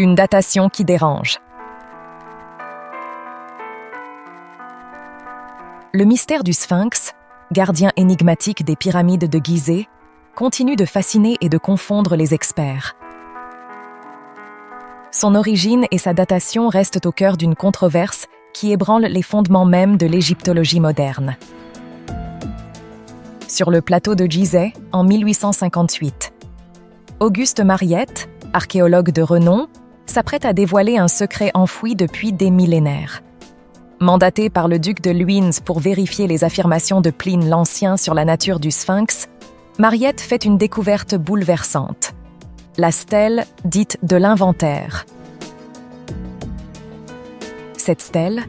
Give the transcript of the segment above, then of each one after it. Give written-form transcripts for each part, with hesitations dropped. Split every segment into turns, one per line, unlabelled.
Une datation qui dérange. Le mystère du Sphinx, gardien énigmatique des pyramides de Gizeh, continue de fasciner et de confondre les experts. Son origine et sa datation restent au cœur d'une controverse qui ébranle les fondements mêmes de l'égyptologie moderne. Sur le plateau de Gizeh, en 1858, Auguste Mariette, archéologue de renom, s'apprête à dévoiler un secret enfoui depuis des millénaires. Mandaté par le duc de Luynes pour vérifier les affirmations de Pline l'Ancien sur la nature du Sphinx, Mariette fait une découverte bouleversante. La stèle dite de l'inventaire. Cette stèle,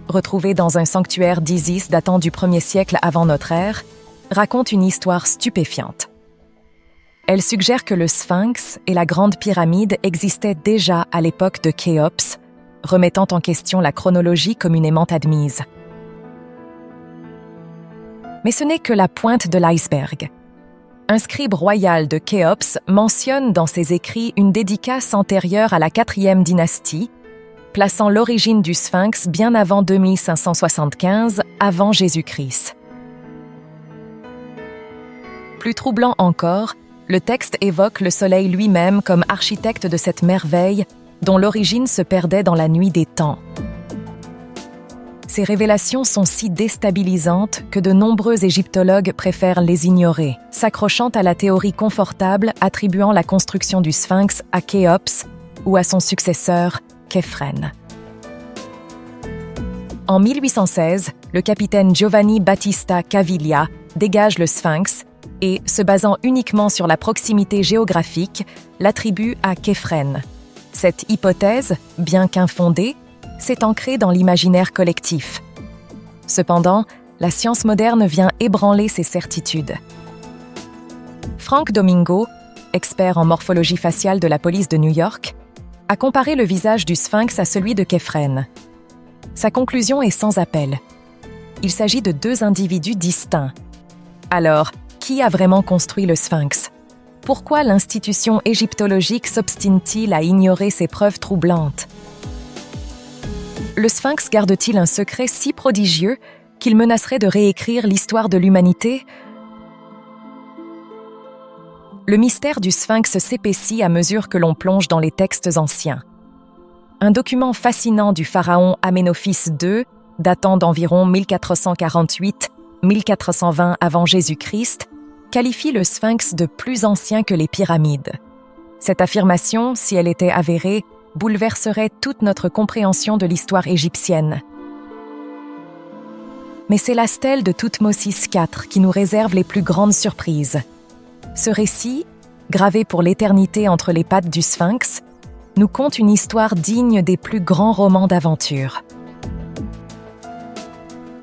retrouvée dans un sanctuaire d'Isis datant du 1er siècle avant notre ère, raconte une histoire stupéfiante. Elle suggère que le Sphinx et la Grande Pyramide existaient déjà à l'époque de Khéops, remettant en question la chronologie communément admise. Mais ce n'est que la pointe de l'iceberg. Un scribe royal de Khéops mentionne dans ses écrits une dédicace antérieure à la 4e dynastie, plaçant l'origine du Sphinx bien avant 2575 avant Jésus-Christ. Plus troublant encore, le texte évoque le soleil lui-même comme architecte de cette merveille dont l'origine se perdait dans la nuit des temps. Ces révélations sont si déstabilisantes que de nombreux égyptologues préfèrent les ignorer, s'accrochant à la théorie confortable attribuant la construction du Sphinx à Khéops ou à son successeur, Khéphren. En 1816, le capitaine Giovanni Battista Caviglia dégage le Sphinx et, se basant uniquement sur la proximité géographique, l'attribue à Khéphren. Cette hypothèse, bien qu'infondée, s'est ancrée dans l'imaginaire collectif. Cependant, la science moderne vient ébranler ces certitudes. Frank Domingo, expert en morphologie faciale de la police de New York, a comparé le visage du Sphinx à celui de Khéphren. Sa conclusion est sans appel. Il s'agit de deux individus distincts. Alors, qui a vraiment construit le Sphinx ? Pourquoi l'institution égyptologique s'obstine-t-il à ignorer ces preuves troublantes ? Le Sphinx garde-t-il un secret si prodigieux qu'il menacerait de réécrire l'histoire de l'humanité ? Le mystère du Sphinx s'épaissit à mesure que l'on plonge dans les textes anciens. Un document fascinant du pharaon Aménophis II, datant d'environ 1448-1420 avant Jésus-Christ, qualifie le Sphinx de plus ancien que les pyramides. Cette affirmation, si elle était avérée, bouleverserait toute notre compréhension de l'histoire égyptienne. Mais c'est la stèle de Thoutmôsis IV qui nous réserve les plus grandes surprises. Ce récit, gravé pour l'éternité entre les pattes du Sphinx, nous conte une histoire digne des plus grands romans d'aventure.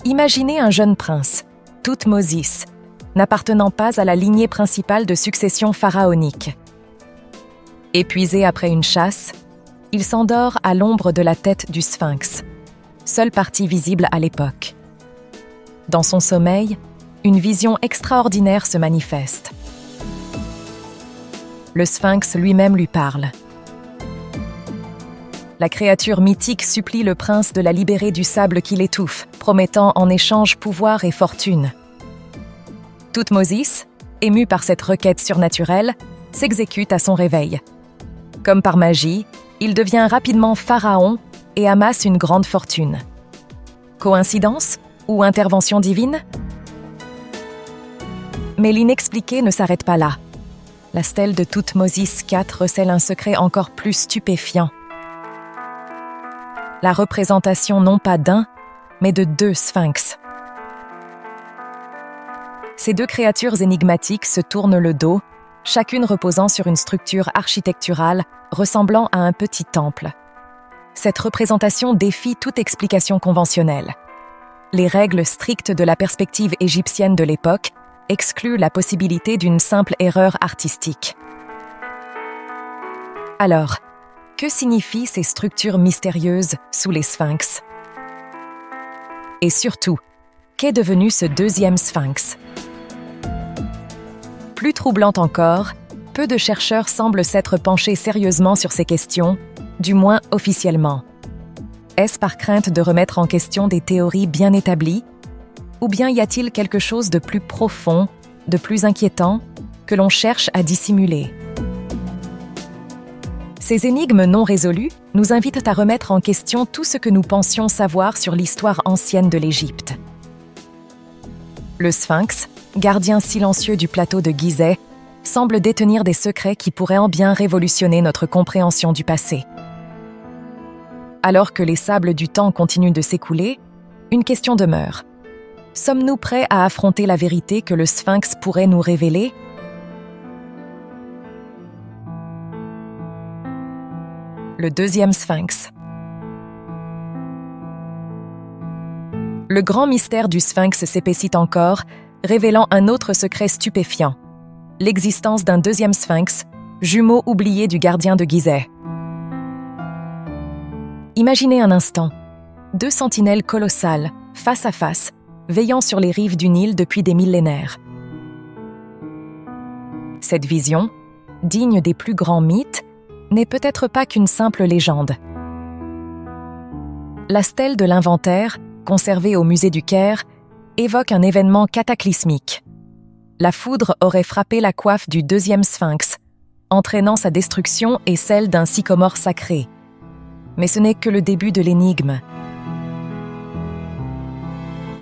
Imaginez un jeune prince, Thoutmôsis, n'appartenant pas à la lignée principale de succession pharaonique. Épuisé après une chasse, il s'endort à l'ombre de la tête du Sphinx, seule partie visible à l'époque. Dans son sommeil, une vision extraordinaire se manifeste. Le Sphinx lui-même lui parle. La créature mythique supplie le prince de la libérer du sable qui l'étouffe, promettant en échange pouvoir et fortune. Thoutmôsis, ému par cette requête surnaturelle, s'exécute à son réveil. Comme par magie, il devient rapidement pharaon et amasse une grande fortune. Coïncidence ou intervention divine ? Mais l'inexpliqué ne s'arrête pas là. La stèle de Thoutmôsis IV recèle un secret encore plus stupéfiant. La représentation non pas d'un, mais de deux sphinx. Ces deux créatures énigmatiques se tournent le dos, chacune reposant sur une structure architecturale ressemblant à un petit temple. Cette représentation défie toute explication conventionnelle. Les règles strictes de la perspective égyptienne de l'époque excluent la possibilité d'une simple erreur artistique. Alors, que signifient ces structures mystérieuses sous les sphinx ? Et surtout, qu'est devenu ce deuxième sphinx ? Plus troublant encore, peu de chercheurs semblent s'être penchés sérieusement sur ces questions, du moins officiellement. Est-ce par crainte de remettre en question des théories bien établies? Ou bien y a-t-il quelque chose de plus profond, de plus inquiétant, que l'on cherche à dissimuler? Ces énigmes non résolues nous invitent à remettre en question tout ce que nous pensions savoir sur l'histoire ancienne de l'Égypte. Le Sphinx, gardien silencieux du plateau de Gizeh, semble détenir des secrets qui pourraient en bien révolutionner notre compréhension du passé. Alors que les sables du temps continuent de s'écouler, une question demeure. Sommes-nous prêts à affronter la vérité que le Sphinx pourrait nous révéler? Le deuxième Sphinx. Le grand mystère du Sphinx s'épaissit encore, révélant un autre secret stupéfiant: l'existence d'un deuxième Sphinx, jumeau oublié du gardien de Gizeh. Imaginez un instant, deux sentinelles colossales, face à face, veillant sur les rives du Nil depuis des millénaires. Cette vision, digne des plus grands mythes, n'est peut-être pas qu'une simple légende. La stèle de l'inventaire, conservée au musée du Caire, évoque un événement cataclysmique. La foudre aurait frappé la coiffe du deuxième Sphinx, entraînant sa destruction et celle d'un sycomore sacré. Mais ce n'est que le début de l'énigme.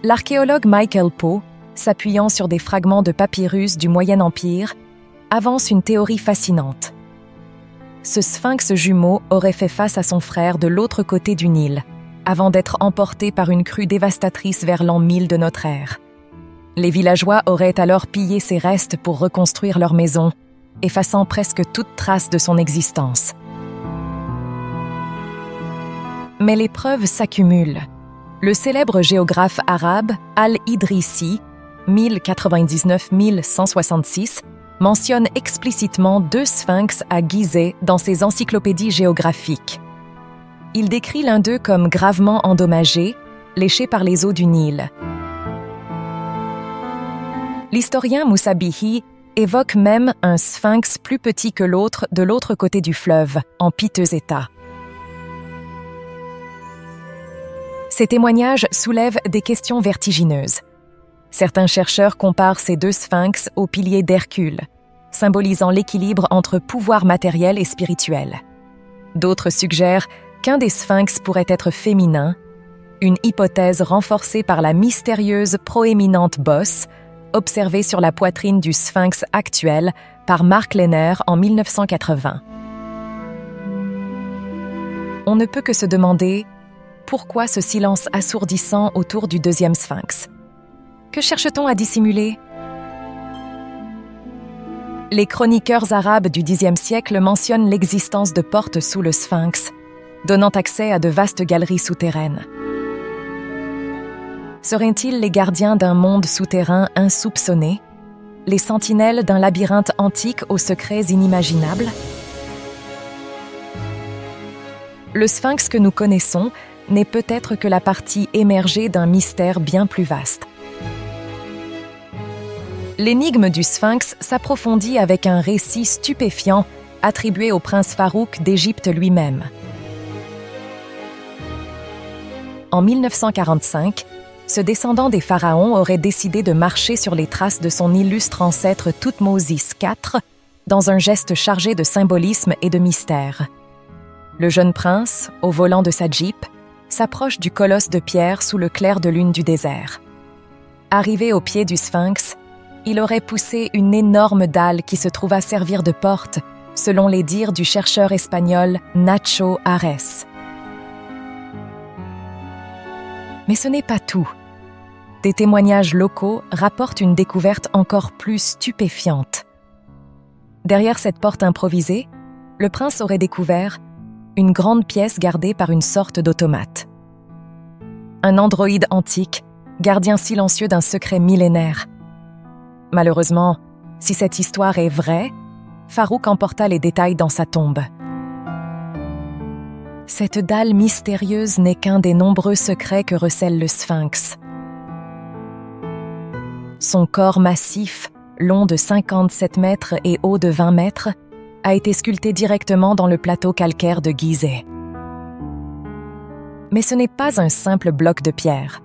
L'archéologue Michael Poe, s'appuyant sur des fragments de papyrus du Moyen Empire, avance une théorie fascinante. Ce Sphinx jumeau aurait fait face à son frère de l'autre côté du Nil, avant d'être emporté par une crue dévastatrice vers l'an 1000 de notre ère. Les villageois auraient alors pillé ses restes pour reconstruire leur maison, effaçant presque toute trace de son existence. Mais les preuves s'accumulent. Le célèbre géographe arabe Al-Idrisi, 1099-1166, mentionne explicitement deux sphinx à Gizeh dans ses encyclopédies géographiques. Il décrit l'un d'eux comme gravement endommagé, léché par les eaux du Nil. L'historien Moussa Bihi évoque même un sphinx plus petit que l'autre de l'autre côté du fleuve, en piteux état. Ces témoignages soulèvent des questions vertigineuses. Certains chercheurs comparent ces deux sphinx aux piliers d'Hercule, symbolisant l'équilibre entre pouvoir matériel et spirituel. D'autres suggèrent qu'un des sphinx pourrait être féminin, une hypothèse renforcée par la mystérieuse proéminente bosse observée sur la poitrine du sphinx actuel par Mark Lehner en 1980. On ne peut que se demander pourquoi ce silence assourdissant autour du deuxième sphinx. Que cherche-t-on à dissimuler? Les chroniqueurs arabes du Xe siècle mentionnent l'existence de portes sous le sphinx, donnant accès à de vastes galeries souterraines. Seraient-ils les gardiens d'un monde souterrain insoupçonné, les sentinelles d'un labyrinthe antique aux secrets inimaginables? Le sphinx que nous connaissons n'est peut-être que la partie émergée d'un mystère bien plus vaste. L'énigme du sphinx s'approfondit avec un récit stupéfiant attribué au prince Farouk d'Égypte lui-même. En 1945, ce descendant des pharaons aurait décidé de marcher sur les traces de son illustre ancêtre Thoutmôsis IV dans un geste chargé de symbolisme et de mystère. Le jeune prince, au volant de sa Jeep, s'approche du colosse de pierre sous le clair de lune du désert. Arrivé au pied du sphinx, il aurait poussé une énorme dalle qui se trouva servir de porte, selon les dires du chercheur espagnol Nacho Ares. Mais ce n'est pas tout. Des témoignages locaux rapportent une découverte encore plus stupéfiante. Derrière cette porte improvisée, le prince aurait découvert une grande pièce gardée par une sorte d'automate. Un androïde antique, gardien silencieux d'un secret millénaire. Malheureusement, si cette histoire est vraie, Farouk emporta les détails dans sa tombe. Cette dalle mystérieuse n'est qu'un des nombreux secrets que recèle le sphinx. Son corps massif, long de 57 mètres et haut de 20 mètres, a été sculpté directement dans le plateau calcaire de Gizeh. Mais ce n'est pas un simple bloc de pierre.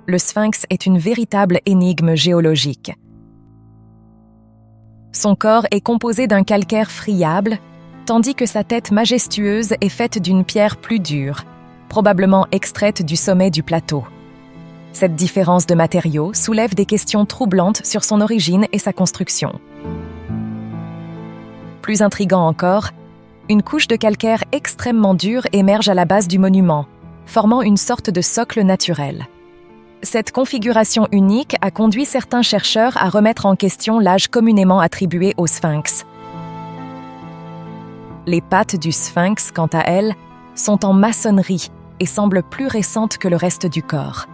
Le Sphinx est une véritable énigme géologique. Son corps est composé d'un calcaire friable, tandis que sa tête majestueuse est faite d'une pierre plus dure, probablement extraite du sommet du plateau. Cette différence de matériaux soulève des questions troublantes sur son origine et sa construction. Plus intriguant encore, une couche de calcaire extrêmement dure émerge à la base du monument, formant une sorte de socle naturel. Cette configuration unique a conduit certains chercheurs à remettre en question l'âge communément attribué au Sphinx. Les pattes du Sphinx, quant à elles, sont en maçonnerie et semblent plus récentes que le reste du corps.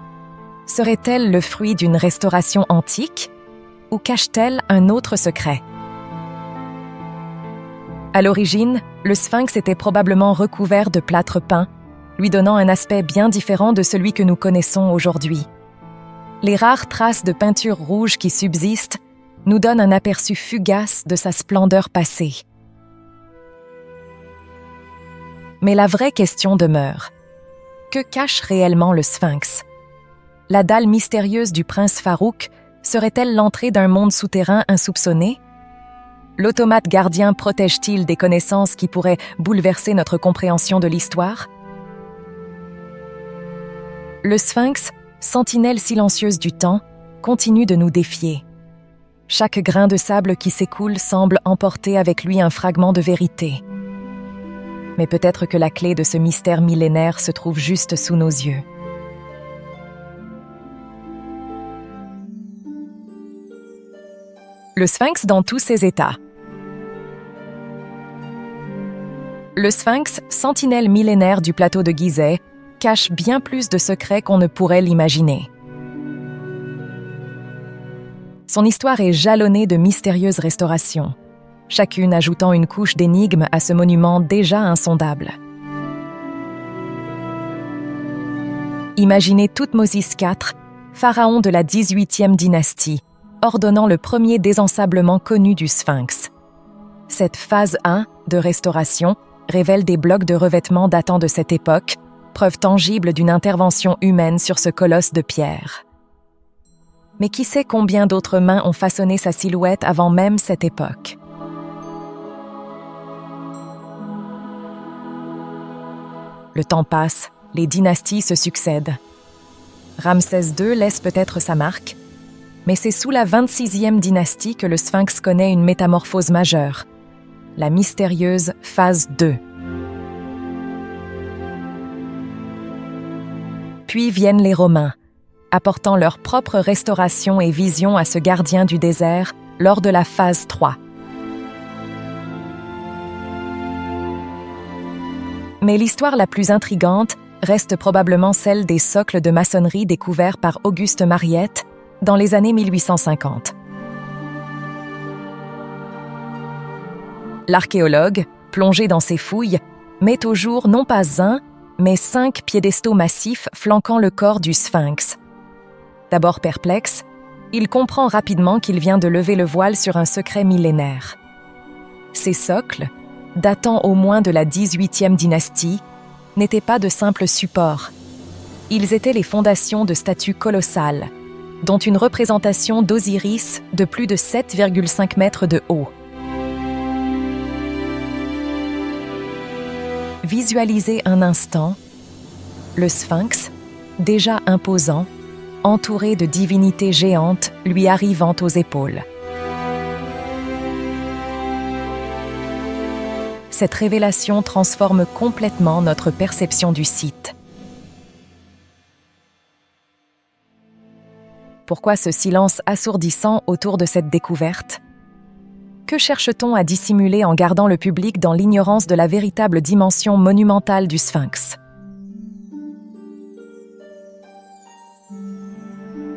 Serait-elle le fruit d'une restauration antique ou cache-t-elle un autre secret? À l'origine, le Sphinx était probablement recouvert de plâtre peint, lui donnant un aspect bien différent de celui que nous connaissons aujourd'hui. Les rares traces de peinture rouge qui subsistent nous donnent un aperçu fugace de sa splendeur passée. Mais la vraie question demeure. Que cache réellement le Sphinx? La dalle mystérieuse du prince Farouk serait-elle l'entrée d'un monde souterrain insoupçonné? L'automate gardien protège-t-il des connaissances qui pourraient bouleverser notre compréhension de l'histoire? Le Sphinx, sentinelle silencieuse du temps, continue de nous défier. Chaque grain de sable qui s'écoule semble emporter avec lui un fragment de vérité. Mais peut-être que la clé de ce mystère millénaire se trouve juste sous nos yeux. Le Sphinx dans tous ses états. Le Sphinx, sentinelle millénaire du plateau de Gizeh, cache bien plus de secrets qu'on ne pourrait l'imaginer. Son histoire est jalonnée de mystérieuses restaurations, chacune ajoutant une couche d'énigmes à ce monument déjà insondable. Imaginez Thoutmôsis IV, pharaon de la 18e dynastie, ordonnant le premier désensablement connu du Sphinx. Cette phase 1 de restauration révèle des blocs de revêtement datant de cette époque, preuve tangible d'une intervention humaine sur ce colosse de pierre. Mais qui sait combien d'autres mains ont façonné sa silhouette avant même cette époque? Le temps passe, les dynasties se succèdent. Ramsès II laisse peut-être sa marque, mais c'est sous la 26e dynastie que le Sphinx connaît une métamorphose majeure, la mystérieuse phase 2. Puis viennent les Romains, apportant leur propre restauration et vision à ce gardien du désert lors de la phase 3. Mais l'histoire la plus intrigante reste probablement celle des socles de maçonnerie découverts par Auguste Mariette dans les années 1850. L'archéologue, plongé dans ses fouilles, met au jour non pas un, mais 5 piédestaux massifs flanquant le corps du Sphinx. D'abord perplexe, il comprend rapidement qu'il vient de lever le voile sur un secret millénaire. Ces socles, datant au moins de la 18e dynastie, n'étaient pas de simples supports. Ils étaient les fondations de statues colossales, dont une représentation d'Osiris de plus de 7,5 mètres de haut. Visualisez un instant le Sphinx, déjà imposant, entouré de divinités géantes lui arrivant aux épaules. Cette révélation transforme complètement notre perception du site. Pourquoi ce silence assourdissant autour de cette découverte? Que cherche-t-on à dissimuler en gardant le public dans l'ignorance de la véritable dimension monumentale du Sphinx?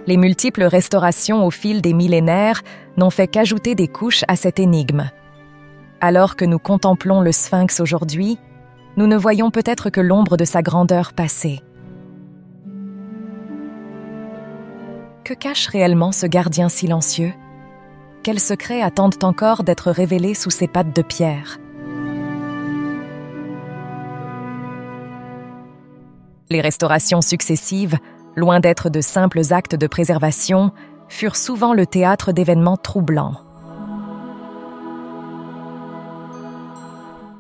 Les multiples restaurations au fil des millénaires n'ont fait qu'ajouter des couches à cette énigme. Alors que nous contemplons le Sphinx aujourd'hui, nous ne voyons peut-être que l'ombre de sa grandeur passée. Que cache réellement ce gardien silencieux? quels secrets attendent encore d'être révélés sous ces pattes de pierre? Les restaurations successives, loin d'être de simples actes de préservation, furent souvent le théâtre d'événements troublants.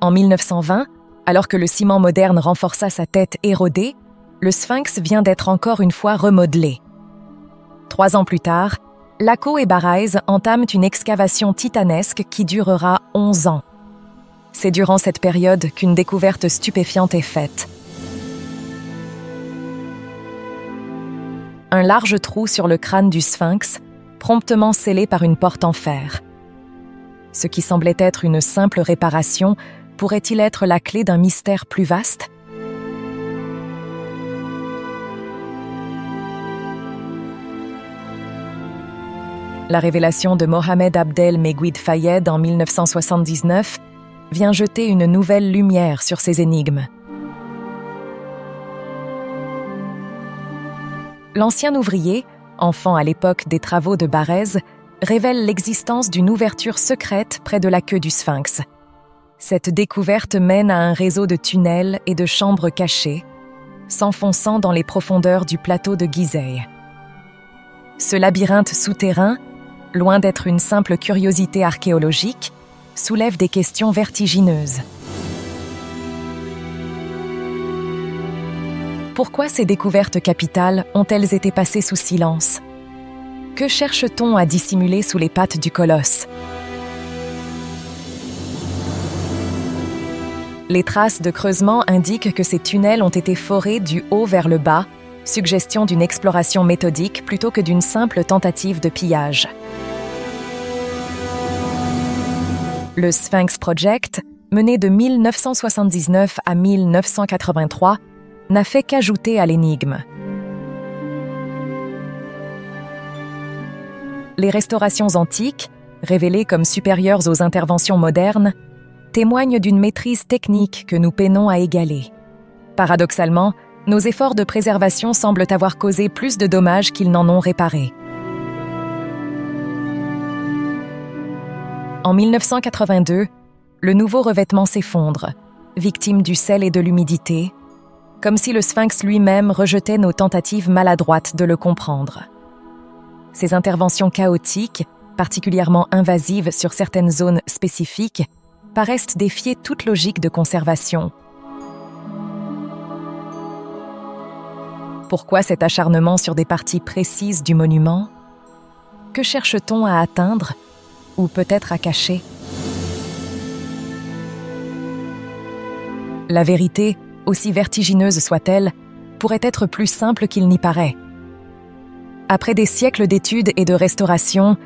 En 1920, alors que le ciment moderne renforça sa tête érodée, le Sphinx vient d'être encore une fois remodelé. 3 ans plus tard, Laco et Barraez entament une excavation titanesque qui durera 11 ans. C'est durant cette période qu'une découverte stupéfiante est faite. Un large trou sur le crâne du Sphinx, promptement scellé par une porte en fer. Ce qui semblait être une simple réparation pourrait-il être la clé d'un mystère plus vaste? La révélation de Mohamed Abdel Meguid Fayed en 1979 vient jeter une nouvelle lumière sur ces énigmes. L'ancien ouvrier, enfant à l'époque des travaux de Barraez, révèle l'existence d'une ouverture secrète près de la queue du Sphinx. Cette découverte mène à un réseau de tunnels et de chambres cachées, s'enfonçant dans les profondeurs du plateau de Gizeh. Ce labyrinthe souterrain, loin d'être une simple curiosité archéologique, soulève des questions vertigineuses. Pourquoi ces découvertes capitales ont-elles été passées sous silence? Que cherche-t-on à dissimuler sous les pattes du colosse? Les traces de creusement indiquent que ces tunnels ont été forés du haut vers le bas, suggestion d'une exploration méthodique plutôt que d'une simple tentative de pillage. Le Sphinx Project, mené de 1979 à 1983, n'a fait qu'ajouter à l'énigme. Les restaurations antiques, révélées comme supérieures aux interventions modernes, témoignent d'une maîtrise technique que nous peinons à égaler. Paradoxalement, nos efforts de préservation semblent avoir causé plus de dommages qu'ils n'en ont réparé. En 1982, le nouveau revêtement s'effondre, victime du sel et de l'humidité, comme si le Sphinx lui-même rejetait nos tentatives maladroites de le comprendre. Ces interventions chaotiques, particulièrement invasives sur certaines zones spécifiques, paraissent défier toute logique de conservation. Pourquoi cet acharnement sur des parties précises du monument? Que cherche-t-on à atteindre, ou peut-être à cacher? La vérité, aussi vertigineuse soit-elle, pourrait être plus simple qu'il n'y paraît. Après des siècles d'études et de restauration,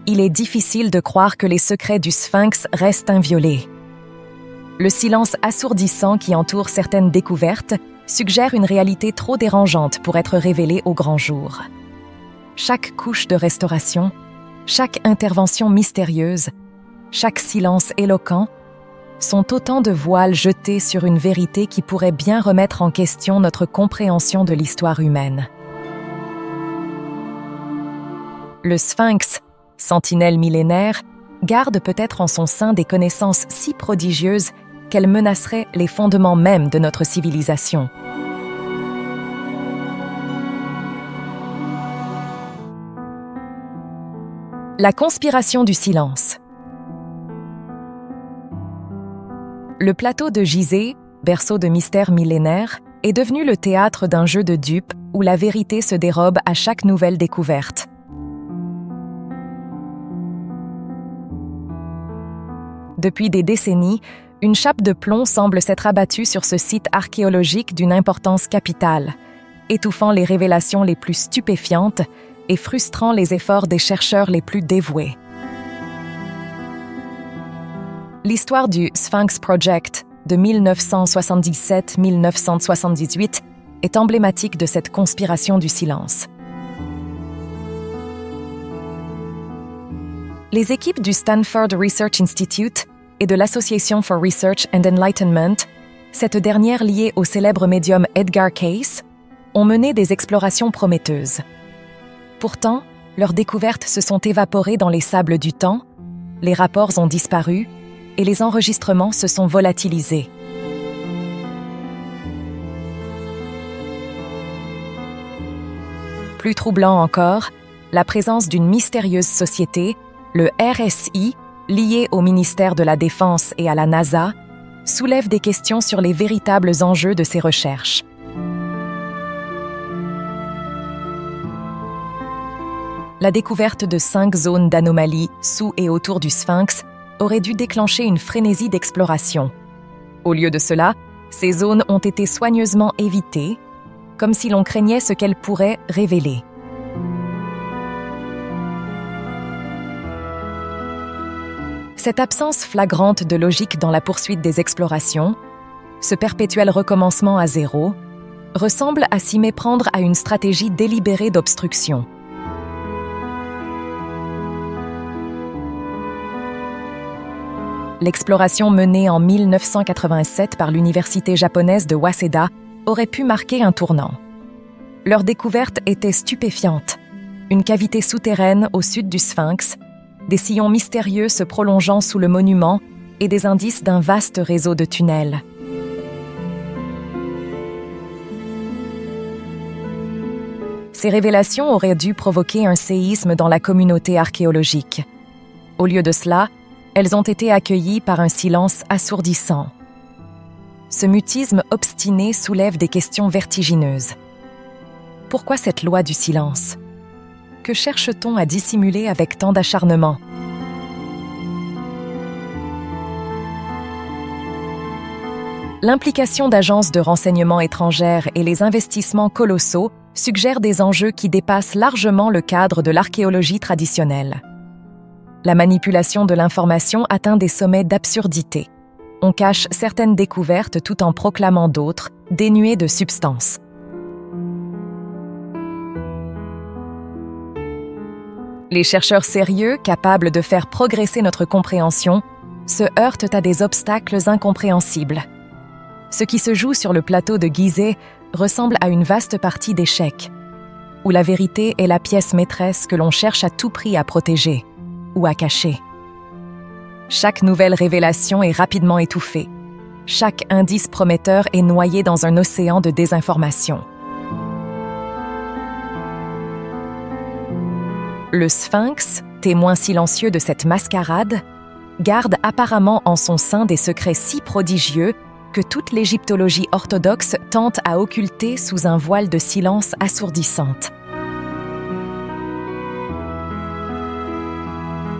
il est difficile de croire que les secrets du Sphinx restent inviolés. Le silence assourdissant qui entoure certaines découvertes suggère une réalité trop dérangeante pour être révélée au grand jour. Chaque couche de restauration, chaque intervention mystérieuse, chaque silence éloquent sont autant de voiles jetés sur une vérité qui pourrait bien remettre en question notre compréhension de l'histoire humaine. Le Sphinx, sentinelle millénaire, garde peut-être en son sein des connaissances si prodigieuses qu'elles menaceraient les fondements mêmes de notre civilisation. La conspiration du silence. Le plateau de Gizeh, berceau de mystères millénaires, est devenu le théâtre d'un jeu de dupes où la vérité se dérobe à chaque nouvelle découverte. Depuis des décennies, une chape de plomb semble s'être abattue sur ce site archéologique d'une importance capitale, étouffant les révélations les plus stupéfiantes et frustrant les efforts des chercheurs les plus dévoués. L'histoire du Sphinx Project de 1977-1978 est emblématique de cette conspiration du silence. Les équipes du Stanford Research Institute et de l'Association for Research and Enlightenment, cette dernière liée au célèbre médium Edgar Cayce, ont mené des explorations prometteuses. Pourtant, leurs découvertes se sont évaporées dans les sables du temps, les rapports ont disparu et les enregistrements se sont volatilisés. Plus troublant encore, la présence d'une mystérieuse société, le RSI, liée au ministère de la Défense et à la NASA, soulève des questions sur les véritables enjeux de ces recherches. La découverte de 5 zones d'anomalies sous et autour du Sphinx aurait dû déclencher une frénésie d'exploration. Au lieu de cela, ces zones ont été soigneusement évitées, comme si l'on craignait ce qu'elles pourraient révéler. Cette absence flagrante de logique dans la poursuite des explorations, ce perpétuel recommencement à zéro, ressemble à s'y méprendre à une stratégie délibérée d'obstruction. L'exploration menée en 1987 par l'université japonaise de Waseda aurait pu marquer un tournant. Leur découverte était stupéfiante. Une cavité souterraine au sud du Sphinx, des sillons mystérieux se prolongeant sous le monument et des indices d'un vaste réseau de tunnels. Ces révélations auraient dû provoquer un séisme dans la communauté archéologique. Au lieu de cela, elles ont été accueillies par un silence assourdissant. Ce mutisme obstiné soulève des questions vertigineuses. Pourquoi cette loi du silence? Que cherche-t-on à dissimuler avec tant d'acharnement? L'implication d'agences de renseignement étrangères et les investissements colossaux suggèrent des enjeux qui dépassent largement le cadre de l'archéologie traditionnelle. La manipulation de l'information atteint des sommets d'absurdité. On cache certaines découvertes tout en proclamant d'autres, dénuées de substance. Les chercheurs sérieux, capables de faire progresser notre compréhension, se heurtent à des obstacles incompréhensibles. Ce qui se joue sur le plateau de Gizeh ressemble à une vaste partie d'échecs, où la vérité est la pièce maîtresse que l'on cherche à tout prix à protéger ou à cacher. Chaque nouvelle révélation est rapidement étouffée. Chaque indice prometteur est noyé dans un océan de désinformation. Le Sphinx, témoin silencieux de cette mascarade, garde apparemment en son sein des secrets si prodigieux que toute l'égyptologie orthodoxe tente à occulter sous un voile de silence assourdissante.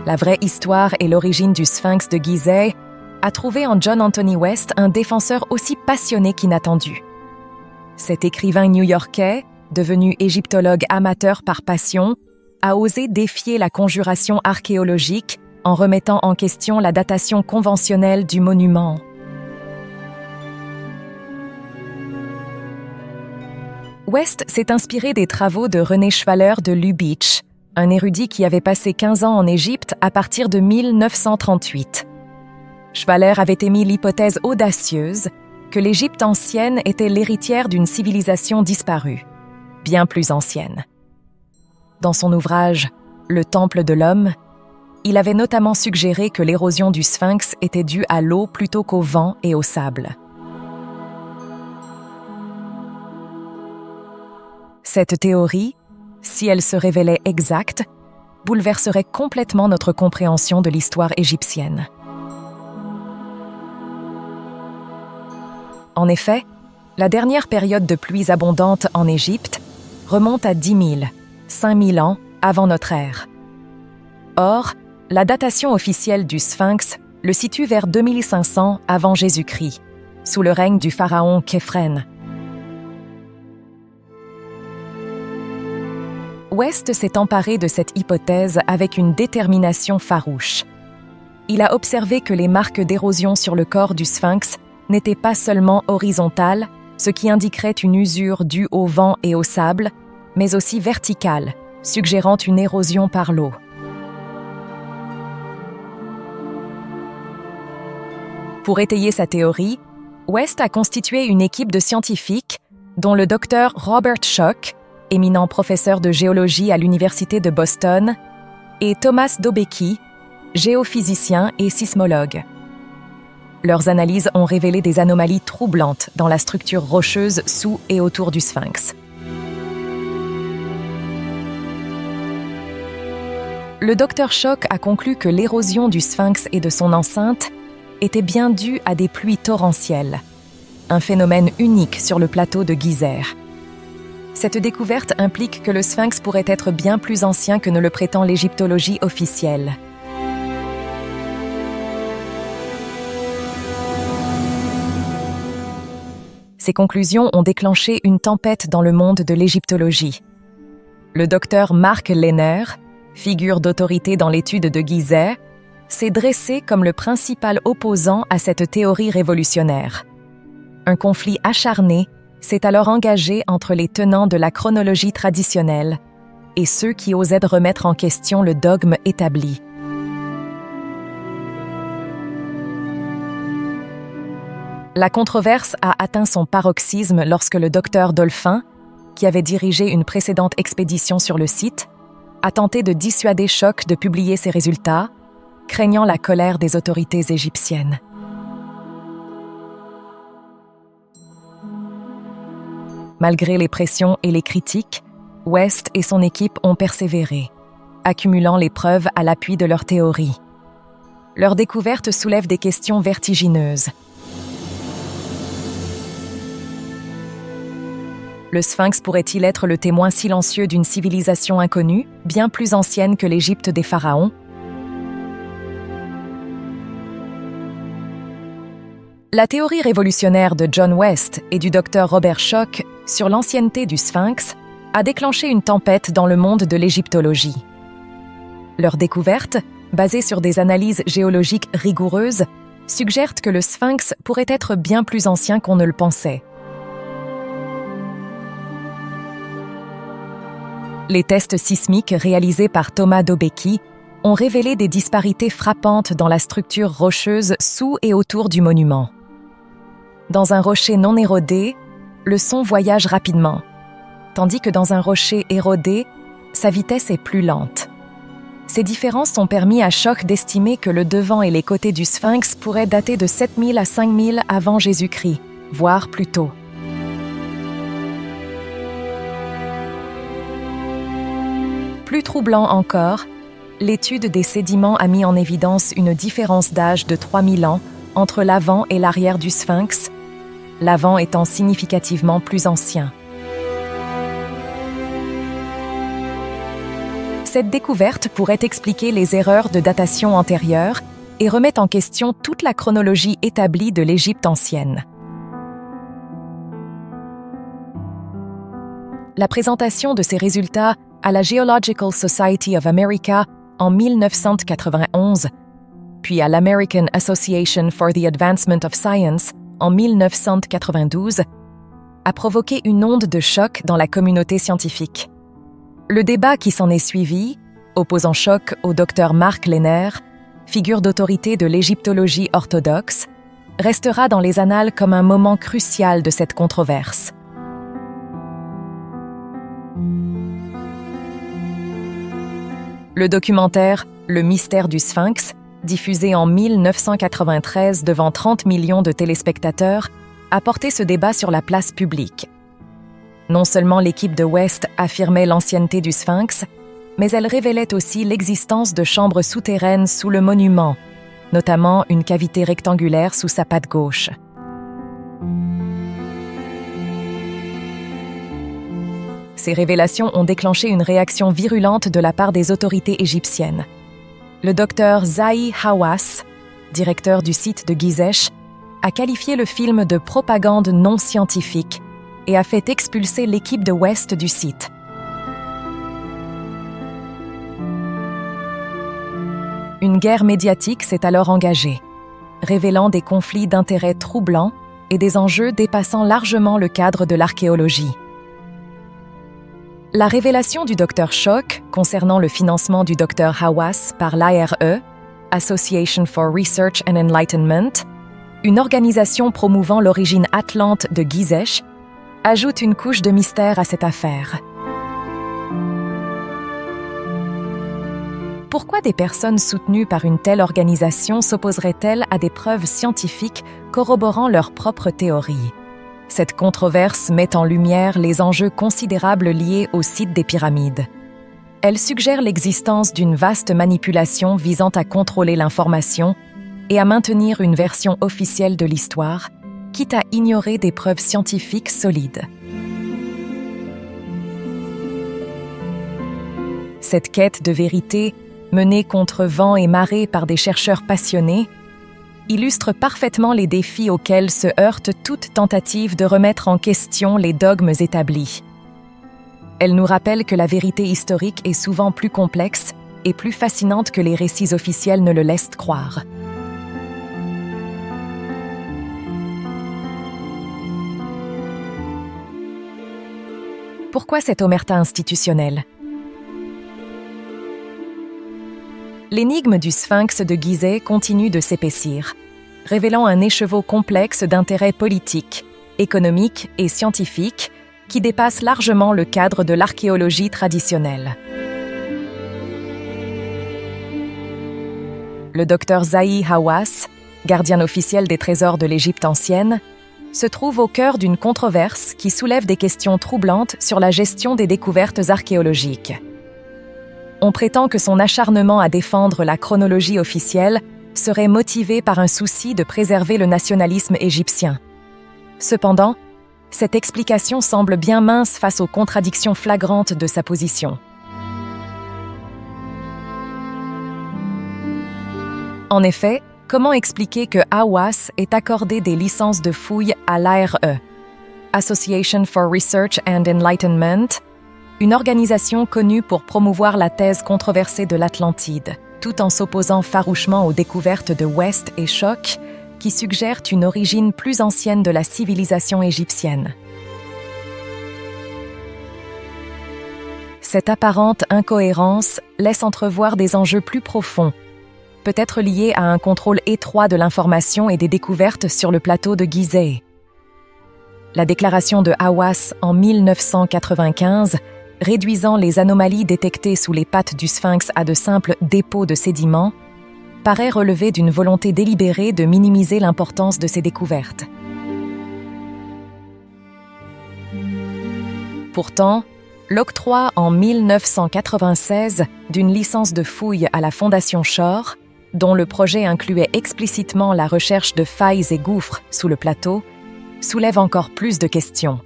La vraie histoire et l'origine du Sphinx de Gizeh a trouvé en John Anthony West un défenseur aussi passionné qu'inattendu. Cet écrivain new-yorkais, devenu égyptologue amateur par passion, a osé défier la conjuration archéologique en remettant en question la datation conventionnelle du monument. West s'est inspiré des travaux de René Schwaller de Lubitsch, un érudit qui avait passé 15 ans en Égypte à partir de 1938. Schwaller avait émis l'hypothèse audacieuse que l'Égypte ancienne était l'héritière d'une civilisation disparue, bien plus ancienne. Dans son ouvrage « Le Temple de l'homme », il avait notamment suggéré que l'érosion du Sphinx était due à l'eau plutôt qu'au vent et au sable. Cette théorie, si elle se révélait exacte, bouleverserait complètement notre compréhension de l'histoire égyptienne. En effet, la dernière période de pluies abondantes en Égypte remonte à 10 000, 5 000 ans avant notre ère. Or, la datation officielle du Sphinx le situe vers 2500 avant Jésus-Christ, sous le règne du pharaon Khéphren. West s'est emparé de cette hypothèse avec une détermination farouche. Il a observé que les marques d'érosion sur le corps du Sphinx n'étaient pas seulement horizontales, ce qui indiquerait une usure due au vent et au sable, mais aussi verticale, suggérant une érosion par l'eau. Pour étayer sa théorie, West a constitué une équipe de scientifiques, dont le docteur Robert Schoch, éminent professeur de géologie à l'Université de Boston, et Thomas Dobecki, géophysicien et sismologue. Leurs analyses ont révélé des anomalies troublantes dans la structure rocheuse sous et autour du Sphinx. Le docteur Schoch a conclu que l'érosion du Sphinx et de son enceinte était bien due à des pluies torrentielles, un phénomène unique sur le plateau de Geyser. Cette découverte implique que le Sphinx pourrait être bien plus ancien que ne le prétend l'égyptologie officielle. Ces conclusions ont déclenché une tempête dans le monde de l'égyptologie. Le docteur Mark Lehner, figure d'autorité dans l'étude de Geyser, s'est dressé comme le principal opposant à cette théorie révolutionnaire. Un conflit acharné s'est alors engagé entre les tenants de la chronologie traditionnelle et ceux qui osaient remettre en question le dogme établi. La controverse a atteint son paroxysme lorsque le docteur Dolphin, qui avait dirigé une précédente expédition sur le site, a tenté de dissuader Schoch de publier ses résultats, craignant la colère des autorités égyptiennes. Malgré les pressions et les critiques, West et son équipe ont persévéré, accumulant les preuves à l'appui de leur théorie. Leur découverte soulève des questions vertigineuses. Le Sphinx pourrait-il être le témoin silencieux d'une civilisation inconnue, bien plus ancienne que l'Égypte des pharaons? La théorie révolutionnaire de John West et du docteur Robert Schoch sur l'ancienneté du Sphinx a déclenché une tempête dans le monde de l'égyptologie. Leur découverte, basée sur des analyses géologiques rigoureuses, suggère que le Sphinx pourrait être bien plus ancien qu'on ne le pensait. Les tests sismiques réalisés par Thomas Dobecki ont révélé des disparités frappantes dans la structure rocheuse sous et autour du monument. Dans un rocher non érodé, le son voyage rapidement, tandis que dans un rocher érodé, sa vitesse est plus lente. Ces différences ont permis à Schoch d'estimer que le devant et les côtés du Sphinx pourraient dater de 7000 à 5000 avant Jésus-Christ, voire plus tôt. Plus troublant encore, l'étude des sédiments a mis en évidence une différence d'âge de 3000 ans entre l'avant et l'arrière du Sphinx, l'avant étant significativement plus ancien. Cette découverte pourrait expliquer les erreurs de datation antérieures et remet en question toute la chronologie établie de l'Égypte ancienne. La présentation de ces résultats à la Geological Society of America en 1991, puis à l'American Association for the Advancement of Science en 1992, a provoqué une onde de choc dans la communauté scientifique. Le débat qui s'en est suivi, opposant Schoch au docteur Mark Lehner, figure d'autorité de l'égyptologie orthodoxe, restera dans les annales comme un moment crucial de cette controverse. Le documentaire « Le mystère du Sphinx », diffusé en 1993 devant 30 millions de téléspectateurs, a porté ce débat sur la place publique. Non seulement l'équipe de West affirmait l'ancienneté du Sphinx, mais elle révélait aussi l'existence de chambres souterraines sous le monument, notamment une cavité rectangulaire sous sa patte gauche. Ces révélations ont déclenché une réaction virulente de la part des autorités égyptiennes. Le docteur Zahi Hawass, directeur du site de Gizeh, a qualifié le film de propagande non scientifique et a fait expulser l'équipe de West du site. Une guerre médiatique s'est alors engagée, révélant des conflits d'intérêts troublants et des enjeux dépassant largement le cadre de l'archéologie. La révélation du Dr Schoch concernant le financement du Dr Hawass par l'ARE, Association for Research and Enlightenment, une organisation promouvant l'origine atlante de Gizeh, ajoute une couche de mystère à cette affaire. Pourquoi des personnes soutenues par une telle organisation s'opposeraient-elles à des preuves scientifiques corroborant leurs propres théories? Cette controverse met en lumière les enjeux considérables liés au site des pyramides. Elle suggère l'existence d'une vaste manipulation visant à contrôler l'information et à maintenir une version officielle de l'histoire, quitte à ignorer des preuves scientifiques solides. Cette quête de vérité, menée contre vent et marée par des chercheurs passionnés, illustre parfaitement les défis auxquels se heurte toute tentative de remettre en question les dogmes établis. Elle nous rappelle que la vérité historique est souvent plus complexe et plus fascinante que les récits officiels ne le laissent croire. Pourquoi cette omerta institutionnelle? L'énigme du Sphinx de Gizeh continue de s'épaissir, révélant un écheveau complexe d'intérêts politiques, économiques et scientifiques qui dépasse largement le cadre de l'archéologie traditionnelle. Le docteur Zahi Hawass, gardien officiel des trésors de l'Égypte ancienne, se trouve au cœur d'une controverse qui soulève des questions troublantes sur la gestion des découvertes archéologiques. On prétend que son acharnement à défendre la chronologie officielle serait motivé par un souci de préserver le nationalisme égyptien. Cependant, cette explication semble bien mince face aux contradictions flagrantes de sa position. En effet, comment expliquer que Hawass ait accordé des licences de fouilles à l'ARE, Association for Research and Enlightenment, une organisation connue pour promouvoir la thèse controversée de l'Atlantide, tout en s'opposant farouchement aux découvertes de West et Shock, qui suggèrent une origine plus ancienne de la civilisation égyptienne. Cette apparente incohérence laisse entrevoir des enjeux plus profonds, peut-être liés à un contrôle étroit de l'information et des découvertes sur le plateau de Gizeh. La déclaration de Hawass en 1995, réduisant les anomalies détectées sous les pattes du Sphinx à de simples dépôts de sédiments, paraît relever d'une volonté délibérée de minimiser l'importance de ces découvertes. Pourtant, l'octroi en 1996 d'une licence de fouille à la Fondation Shore, dont le projet incluait explicitement la recherche de failles et gouffres sous le plateau, soulève encore plus de questions.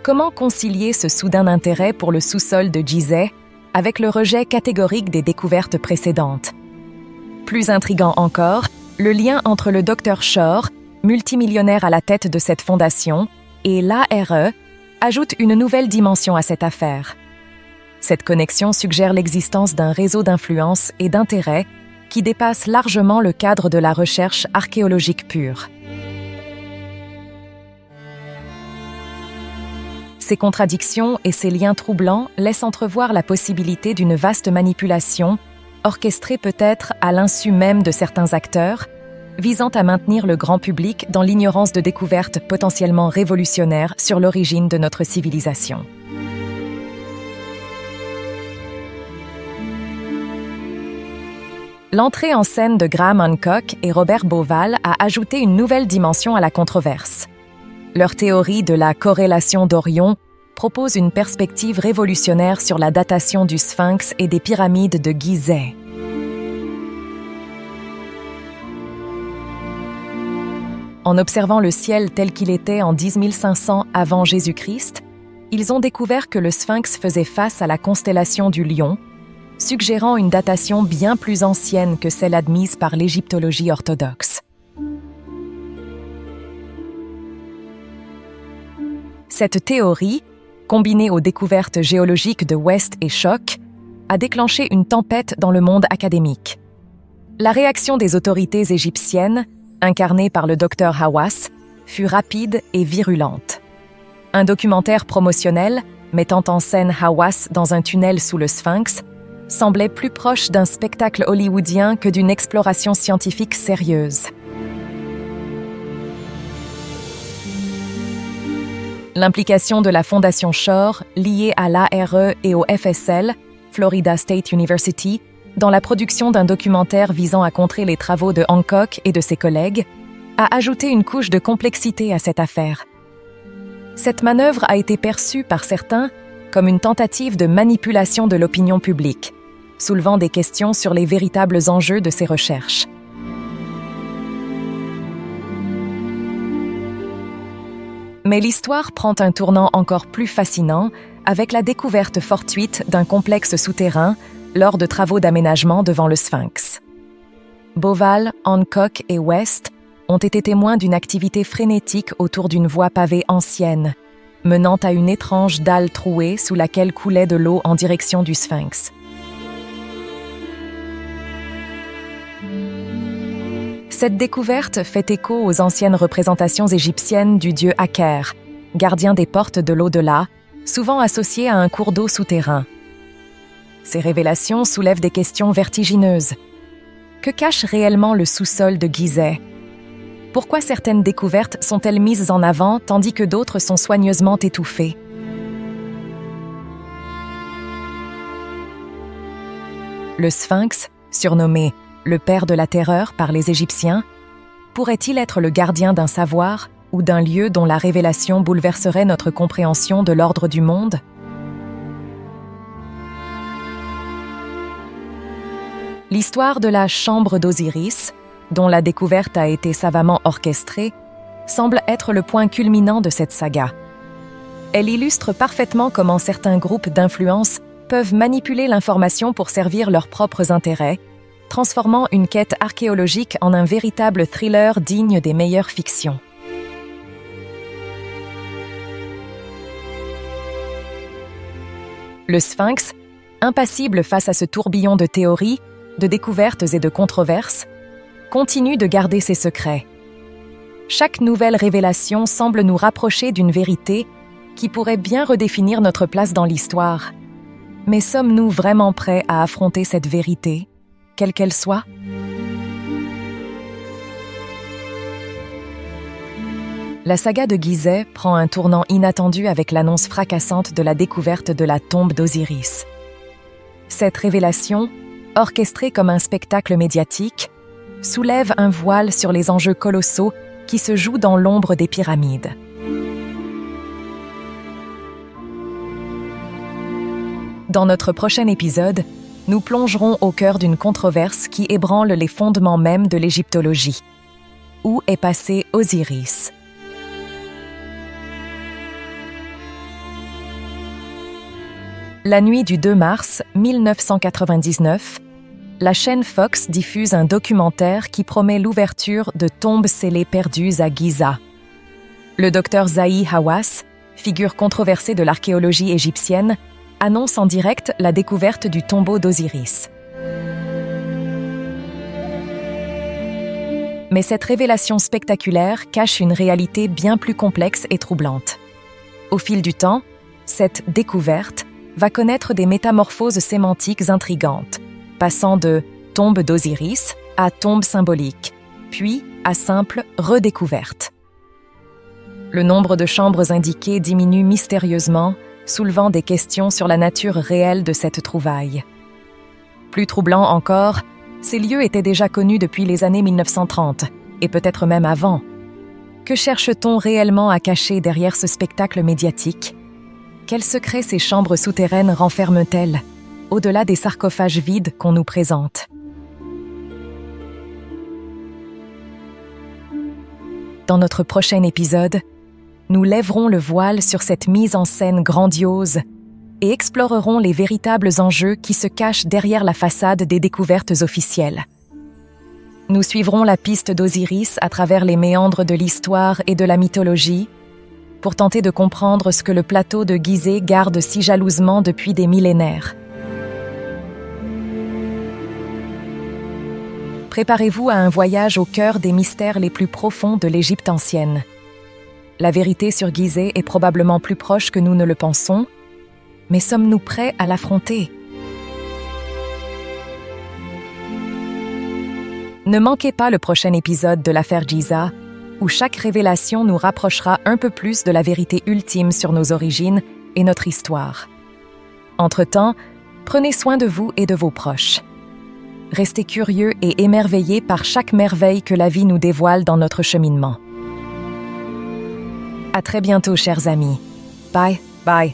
Comment concilier ce soudain intérêt pour le sous-sol de Gizeh avec le rejet catégorique des découvertes précédentes? Plus intriguant encore, le lien entre le Dr Shore, multimillionnaire à la tête de cette fondation, et l'ARE ajoute une nouvelle dimension à cette affaire. Cette connexion suggère l'existence d'un réseau d'influence et d'intérêts qui dépasse largement le cadre de la recherche archéologique pure. Ces contradictions et ces liens troublants laissent entrevoir la possibilité d'une vaste manipulation, orchestrée peut-être à l'insu même de certains acteurs, visant à maintenir le grand public dans l'ignorance de découvertes potentiellement révolutionnaires sur l'origine de notre civilisation. L'entrée en scène de Graham Hancock et Robert Bauval a ajouté une nouvelle dimension à la controverse. Leur théorie de la corrélation d'Orion propose une perspective révolutionnaire sur la datation du Sphinx et des pyramides de Gizeh. En observant le ciel tel qu'il était en 10 500 avant Jésus-Christ, ils ont découvert que le Sphinx faisait face à la constellation du Lion, suggérant une datation bien plus ancienne que celle admise par l'égyptologie orthodoxe. Cette théorie, combinée aux découvertes géologiques de West et Shock, a déclenché une tempête dans le monde académique. La réaction des autorités égyptiennes, incarnée par le docteur Hawass, fut rapide et virulente. Un documentaire promotionnel, mettant en scène Hawass dans un tunnel sous le Sphinx, semblait plus proche d'un spectacle hollywoodien que d'une exploration scientifique sérieuse. L'implication de la Fondation Shore, liée à l'ARE et au FSL, Florida State University, dans la production d'un documentaire visant à contrer les travaux de Hancock et de ses collègues, a ajouté une couche de complexité à cette affaire. Cette manœuvre a été perçue par certains comme une tentative de manipulation de l'opinion publique, soulevant des questions sur les véritables enjeux de ces recherches. Mais l'histoire prend un tournant encore plus fascinant avec la découverte fortuite d'un complexe souterrain lors de travaux d'aménagement devant le Sphinx. Bauval, Hancock et West ont été témoins d'une activité frénétique autour d'une voie pavée ancienne, menant à une étrange dalle trouée sous laquelle coulait de l'eau en direction du Sphinx. Cette découverte fait écho aux anciennes représentations égyptiennes du dieu Aker, gardien des portes de l'au-delà, souvent associé à un cours d'eau souterrain. Ces révélations soulèvent des questions vertigineuses. Que cache réellement le sous-sol de Gizeh? Pourquoi certaines découvertes sont-elles mises en avant tandis que d'autres sont soigneusement étouffées? Le Sphinx, surnommé le père de la terreur par les Égyptiens, pourrait-il être le gardien d'un savoir ou d'un lieu dont la révélation bouleverserait notre compréhension de l'ordre du monde? L'histoire de la chambre d'Osiris, dont la découverte a été savamment orchestrée, semble être le point culminant de cette saga. Elle illustre parfaitement comment certains groupes d'influence peuvent manipuler l'information pour servir leurs propres intérêts, transformant une quête archéologique en un véritable thriller digne des meilleures fictions. Le Sphinx, impassible face à ce tourbillon de théories, de découvertes et de controverses, continue de garder ses secrets. Chaque nouvelle révélation semble nous rapprocher d'une vérité qui pourrait bien redéfinir notre place dans l'histoire. Mais sommes-nous vraiment prêts à affronter cette vérité, quelle qu'elle soit? La saga de Gizeh prend un tournant inattendu avec l'annonce fracassante de la découverte de la tombe d'Osiris. Cette révélation, orchestrée comme un spectacle médiatique, soulève un voile sur les enjeux colossaux qui se jouent dans l'ombre des pyramides. Dans notre prochain épisode, nous plongerons au cœur d'une controverse qui ébranle les fondements mêmes de l'égyptologie. Où est passé Osiris? La nuit du 2 mars 1999, la chaîne Fox diffuse un documentaire qui promet l'ouverture de tombes scellées perdues à Giza. Le docteur Zahi Hawass, figure controversée de l'archéologie égyptienne, annonce en direct la découverte du tombeau d'Osiris. Mais cette révélation spectaculaire cache une réalité bien plus complexe et troublante. Au fil du temps, cette découverte va connaître des métamorphoses sémantiques intrigantes, passant de tombe d'Osiris à tombe symbolique, puis à simple redécouverte. Le nombre de chambres indiquées diminue mystérieusement, soulevant des questions sur la nature réelle de cette trouvaille. Plus troublant encore, ces lieux étaient déjà connus depuis les années 1930, et peut-être même avant. Que cherche-t-on réellement à cacher derrière ce spectacle médiatique? Quels secrets ces chambres souterraines renferment-elles, au-delà des sarcophages vides qu'on nous présente? Dans notre prochain épisode, nous lèverons le voile sur cette mise en scène grandiose et explorerons les véritables enjeux qui se cachent derrière la façade des découvertes officielles. Nous suivrons la piste d'Osiris à travers les méandres de l'histoire et de la mythologie pour tenter de comprendre ce que le plateau de Gizeh garde si jalousement depuis des millénaires. Préparez-vous à un voyage au cœur des mystères les plus profonds de l'Égypte ancienne. La vérité sur Gizeh est probablement plus proche que nous ne le pensons, mais sommes-nous prêts à l'affronter? Ne manquez pas le prochain épisode de l'affaire Giza, où chaque révélation nous rapprochera un peu plus de la vérité ultime sur nos origines et notre histoire. Entre-temps, prenez soin de vous et de vos proches. Restez curieux et émerveillés par chaque merveille que la vie nous dévoile dans notre cheminement. À très bientôt, chers amis. Bye, bye.